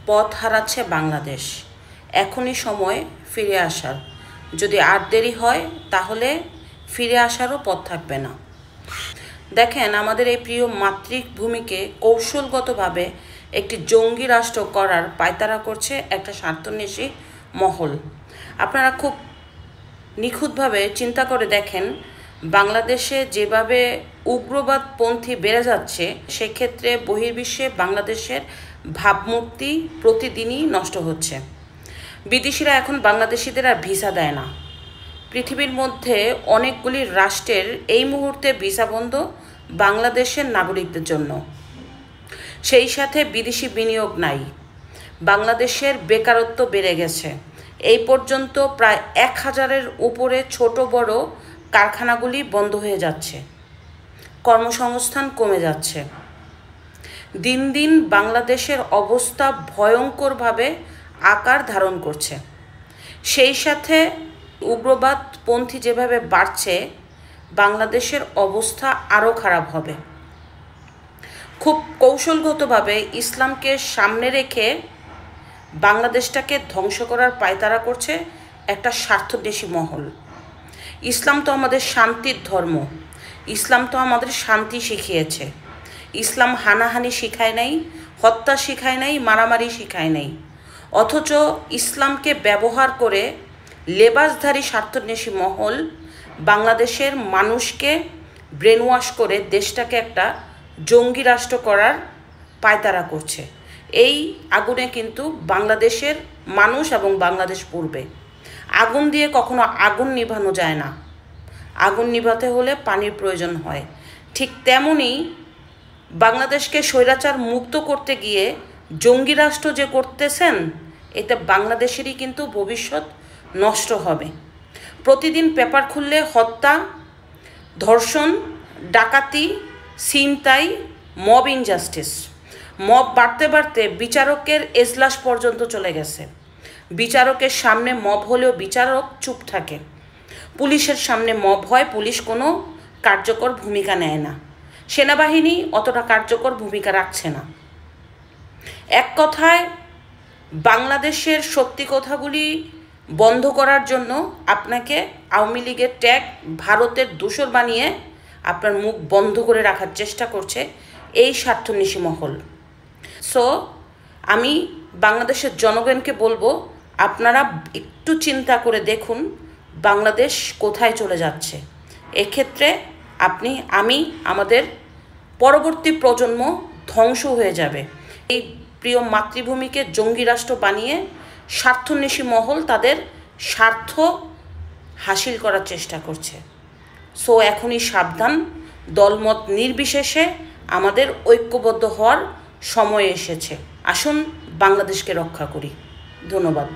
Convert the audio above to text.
পথ হারাচ্ছে বাংলাদেশ। এখনই সময় ফিরে আসার। যদি আর দেরি হয় তাহলে ফিরে আসারও পথ থাকবে না। দেখেন, আমাদের এই প্রিয় মাতৃভূমিকে কৌশলগতভাবে একটি জঙ্গি রাষ্ট্র করার পায়তারা করছে একটা স্বার্থন্বেষী মহল। আপনারা খুব নিখুঁতভাবে চিন্তা করে দেখেন, বাংলাদেশে যেভাবে উগ্রবাদপন্থী বেড়ে যাচ্ছে, সেক্ষেত্রে বহির্বিশ্বে বাংলাদেশের ভাবমূর্তি প্রতিদিনই নষ্ট হচ্ছে। বিদেশিরা এখন বাংলাদেশিদের আর ভিসা দেয় না। পৃথিবীর মধ্যে অনেকগুলি রাষ্ট্রের এই মুহূর্তে ভিসা বন্ধ বাংলাদেশের নাগরিকদের জন্য। সেই সাথে বিদেশি বিনিয়োগ নাই। বাংলাদেশের বেকারত্ব বেড়ে গেছে। এই পর্যন্ত প্রায় 1000-এর উপরে ছোট বড় কারখানাগুলি বন্ধ হয়ে যাচ্ছে। কর্মসংস্থান কমে যাচ্ছে। দিন দিন বাংলাদেশের অবস্থা ভয়ঙ্করভাবে আকার ধারণ করছে। সেই সাথে উগ্রবাদপন্থী যেভাবে বাড়ছে, বাংলাদেশের অবস্থা আরও খারাপ হবে। খুব কৌশলগতভাবে ইসলামকে সামনে রেখে বাংলাদেশটাকে ধ্বংস করার পায়তারা করছে একটা স্বার্থন্বেষী মহল। ইসলাম তো আমাদের শান্তির ধর্ম। ইসলাম তো আমাদের শান্তি শিখিয়েছে। ইসলাম হানাহানি শিখায় নাই, হত্যা শিখায় নাই, মারামারি শিখায় নাই। অথচ ইসলামকে ব্যবহার করে লেবাসধারী স্বার্থন্বেষী মহল বাংলাদেশের মানুষকে ব্রেন ওয়াশ করে দেশটাকে একটা জঙ্গি রাষ্ট্র করার পায়তারা করছে। এই আগুনে কিন্তু বাংলাদেশের মানুষ এবং বাংলাদেশ পড়বে। আগুন দিয়ে কখনো আগুন নিভানো যায় না। আগুন নিভাতে হলে পানির প্রয়োজন হয়। ঠিক তেমনি বাংলাদেশকে স্বৈরাচার মুক্ত করতে গিয়ে জঙ্গি রাষ্ট্র যে করতেছেন, এতে বাংলাদেশেরই কিন্তু ভবিষ্যৎ নষ্ট হবে। প্রতিদিন পেপার খুললে হত্যা, ধর্ষণ, ডাকাতি, ছিনতাই, মব ইনজাস্টিস। মব বাড়তে বাড়তে বিচারকের এজলাস পর্যন্ত চলে গেছে। বিচারকের সামনে মব হলেও বিচারক চুপ থাকে। পুলিশের সামনে মব হয়, পুলিশ কোনো কার্যকর ভূমিকা নেয় না। সেনাবাহিনী অতটা কার্যকর ভূমিকা রাখছে না। এক কথায়, বাংলাদেশের সত্যি কথাগুলি বন্ধ করার জন্য আপনাকে আওয়ামী লীগের ট্যাগ ভারতের দূষর বানিয়ে আপনার মুখ বন্ধ করে রাখার চেষ্টা করছে এই স্বার্থন্বেষী মহল। সো আমি বাংলাদেশের জনগণকে বলবো, আপনারা একটু চিন্তা করে দেখুন বাংলাদেশ কোথায় চলে যাচ্ছে। এক্ষেত্রে আমাদের পরবর্তী প্রজন্ম ধ্বংস হয়ে যাবে। এই প্রিয় মাতৃভূমিকে জঙ্গি রাষ্ট্র বানিয়ে স্বার্থন্বেষী মহল তাদের স্বার্থ হাসিল করার চেষ্টা করছে। সো এখনই সাবধান। দলমত নির্বিশেষে আমাদের ঐক্যবদ্ধ হওয়ার সময় এসেছে। আসুন বাংলাদেশকে রক্ষা করি। ধন্যবাদ।